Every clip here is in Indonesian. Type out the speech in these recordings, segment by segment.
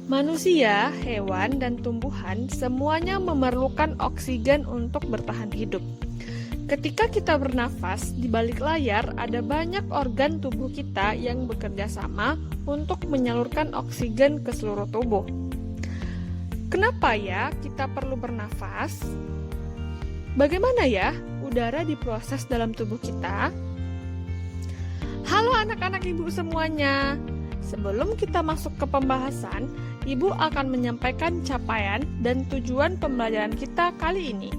Manusia, hewan, dan tumbuhan semuanya memerlukan oksigen untuk bertahan hidup. Ketika kita bernafas, di balik layar ada banyak organ tubuh kita yang bekerja sama untuk menyalurkan oksigen ke seluruh tubuh. Kenapa ya kita perlu bernafas? Bagaimana ya udara diproses dalam tubuh kita? Halo anak-anak ibu semuanya. Sebelum kita masuk ke pembahasan, ibu akan menyampaikan capaian dan tujuan pembelajaran kita kali ini.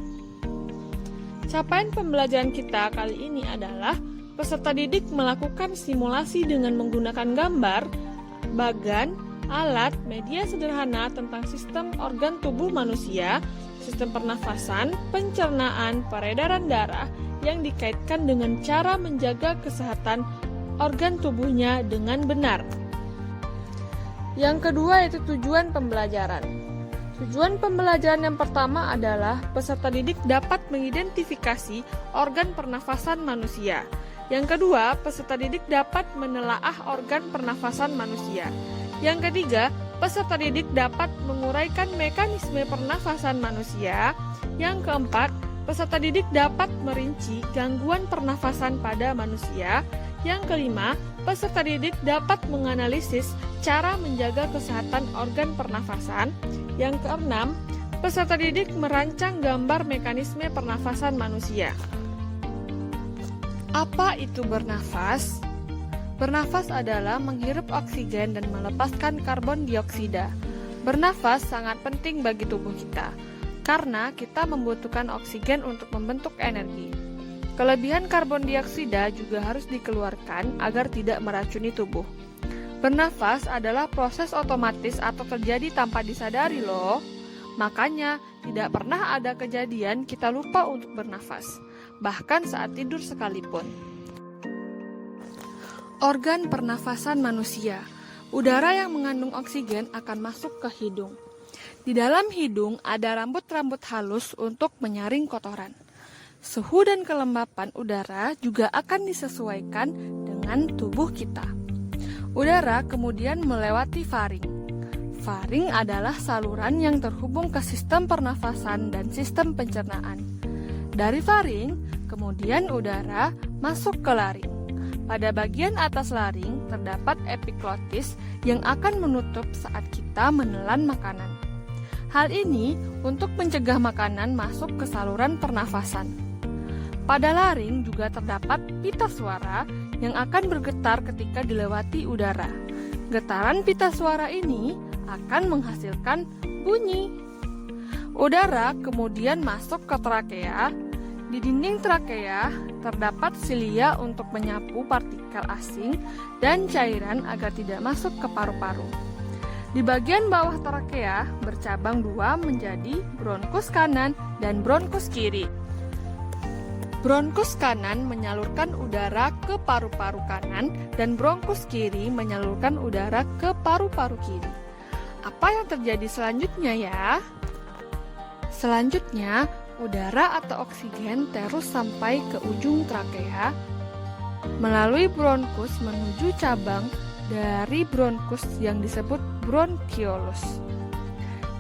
Capaian pembelajaran kita kali ini adalah peserta didik melakukan simulasi dengan menggunakan gambar, bagan, alat, media sederhana tentang sistem organ tubuh manusia, sistem pernafasan, pencernaan, peredaran darah yang dikaitkan dengan cara menjaga kesehatan organ tubuhnya dengan benar. Yang kedua yaitu tujuan pembelajaran. Tujuan pembelajaran yang pertama adalah peserta didik dapat mengidentifikasi organ pernafasan manusia. Yang kedua, peserta didik dapat menelaah organ pernafasan manusia. Yang ketiga, peserta didik dapat menguraikan mekanisme pernafasan manusia. Yang keempat, peserta didik dapat merinci gangguan pernafasan pada manusia. Yang kelima, peserta didik dapat menganalisis cara menjaga kesehatan organ pernafasan. Yang keenam, peserta didik merancang gambar mekanisme pernafasan manusia. Apa itu bernafas? Bernafas adalah menghirup oksigen dan melepaskan karbon dioksida. Bernafas sangat penting bagi tubuh kita, karena kita membutuhkan oksigen untuk membentuk energi. Kelebihan karbon dioksida juga harus dikeluarkan agar tidak meracuni tubuh. Bernafas adalah proses otomatis atau terjadi tanpa disadari loh. Makanya, tidak pernah ada kejadian kita lupa untuk bernafas, bahkan saat tidur sekalipun. Organ pernafasan manusia. Udara yang mengandung oksigen akan masuk ke hidung. Di dalam hidung ada rambut-rambut halus untuk menyaring kotoran. Suhu dan kelembapan udara juga akan disesuaikan dengan tubuh kita. Udara kemudian melewati faring. Faring adalah saluran yang terhubung ke sistem pernafasan dan sistem pencernaan. Dari faring, kemudian udara masuk ke laring. Pada bagian atas laring terdapat epiglotis yang akan menutup saat kita menelan makanan. Hal ini untuk mencegah makanan masuk ke saluran pernafasan. Pada laring juga terdapat pita suara yang akan bergetar ketika dilewati udara. Getaran pita suara ini akan menghasilkan bunyi. Udara kemudian masuk ke trakea. Di dinding trakea terdapat silia untuk menyapu partikel asing dan cairan agar tidak masuk ke paru-paru. Di bagian bawah trakea bercabang dua menjadi bronkus kanan dan bronkus kiri. Bronkus kanan menyalurkan udara ke paru-paru kanan dan bronkus kiri menyalurkan udara ke paru-paru kiri. Apa yang terjadi selanjutnya ya? Selanjutnya, udara atau oksigen terus sampai ke ujung trakea melalui bronkus menuju cabang dari bronkus yang disebut bronkiolus.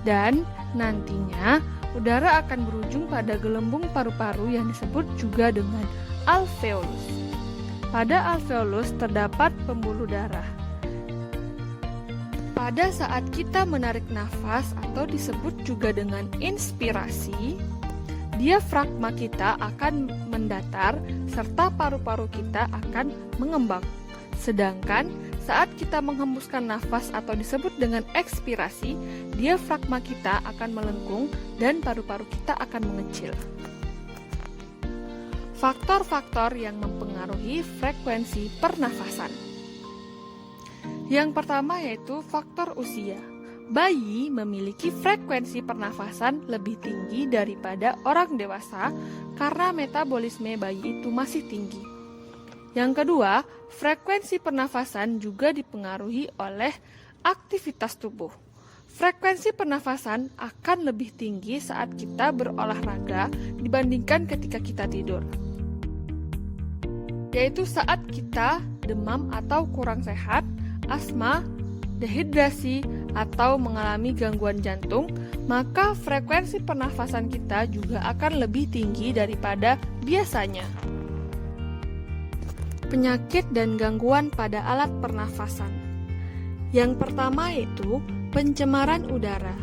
Dan nantinya udara akan berujung pada gelembung paru-paru yang disebut juga dengan alveolus. Pada alveolus terdapat pembuluh darah. Pada saat kita menarik nafas atau disebut juga dengan inspirasi, diafragma kita akan mendatar serta paru-paru kita akan mengembang. Sedangkan saat kita menghembuskan nafas atau disebut dengan ekspirasi, diafragma kita akan melengkung dan paru-paru kita akan mengecil. Faktor-faktor yang mempengaruhi frekuensi pernafasan. Yang pertama yaitu faktor usia. Bayi memiliki frekuensi pernafasan lebih tinggi daripada orang dewasa karena metabolisme bayi itu masih tinggi. Yang kedua, frekuensi pernafasan juga dipengaruhi oleh aktivitas tubuh. Frekuensi pernafasan akan lebih tinggi saat kita berolahraga dibandingkan ketika kita tidur. Yaitu saat kita demam atau kurang sehat, asma, dehidrasi, atau mengalami gangguan jantung, maka frekuensi pernafasan kita juga akan lebih tinggi daripada biasanya. Penyakit dan gangguan pada alat pernafasan. Yang pertama yaitu pencemaran udara.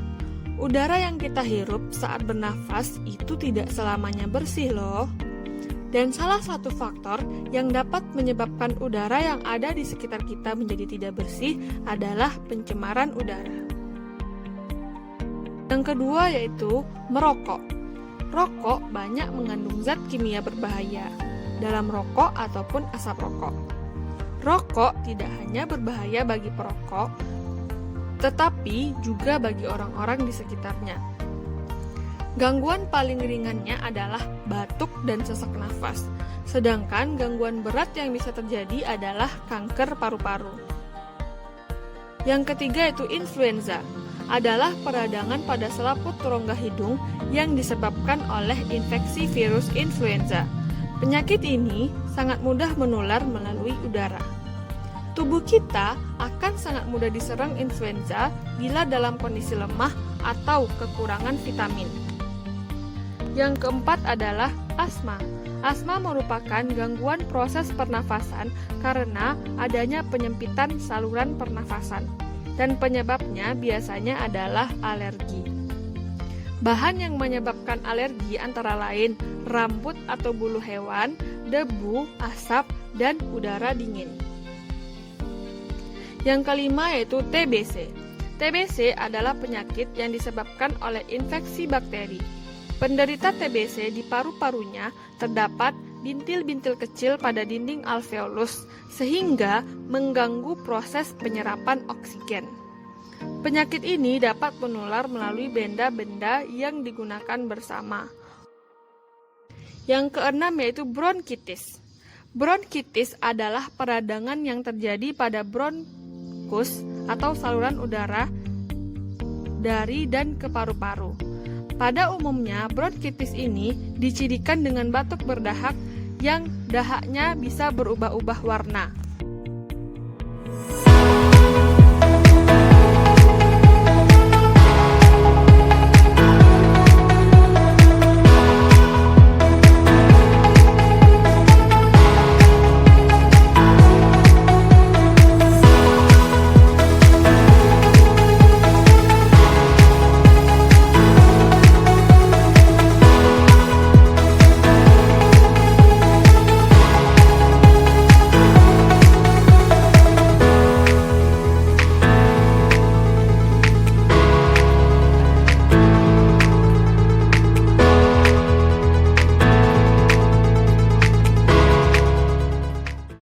Udara yang kita hirup saat bernafas itu tidak selamanya bersih loh. Dan salah satu faktor yang dapat menyebabkan udara yang ada di sekitar kita menjadi tidak bersih adalah pencemaran udara. Yang kedua yaitu merokok. Rokok banyak mengandung zat kimia berbahaya dalam rokok ataupun asap rokok. Rokok tidak hanya berbahaya bagi perokok, tetapi juga bagi orang-orang di sekitarnya. Gangguan paling ringannya adalah batuk dan sesak nafas, sedangkan gangguan berat yang bisa terjadi adalah kanker paru-paru. Yang ketiga yaitu influenza, adalah peradangan pada selaput rongga hidung yang disebabkan oleh infeksi virus influenza. Penyakit ini sangat mudah menular melalui udara. Tubuh kita akan sangat mudah diserang influenza bila dalam kondisi lemah atau kekurangan vitamin. Yang keempat adalah asma. Asma merupakan gangguan proses pernafasan karena adanya penyempitan saluran pernafasan, dan penyebabnya biasanya adalah alergi. Bahan yang menyebabkan alergi antara lain rambut atau bulu hewan, debu, asap, dan udara dingin. Yang kelima yaitu TBC. TBC adalah penyakit yang disebabkan oleh infeksi bakteri. Penderita TBC di paru-parunya terdapat bintil-bintil kecil pada dinding alveolus sehingga mengganggu proses penyerapan oksigen. Penyakit ini dapat menular melalui benda-benda yang digunakan bersama. Yang keenam yaitu bronkitis. Bronkitis adalah peradangan yang terjadi pada bronkus atau saluran udara dari dan ke paru-paru. Pada umumnya, bronkitis ini dicirikan dengan batuk berdahak yang dahaknya bisa berubah-ubah warna.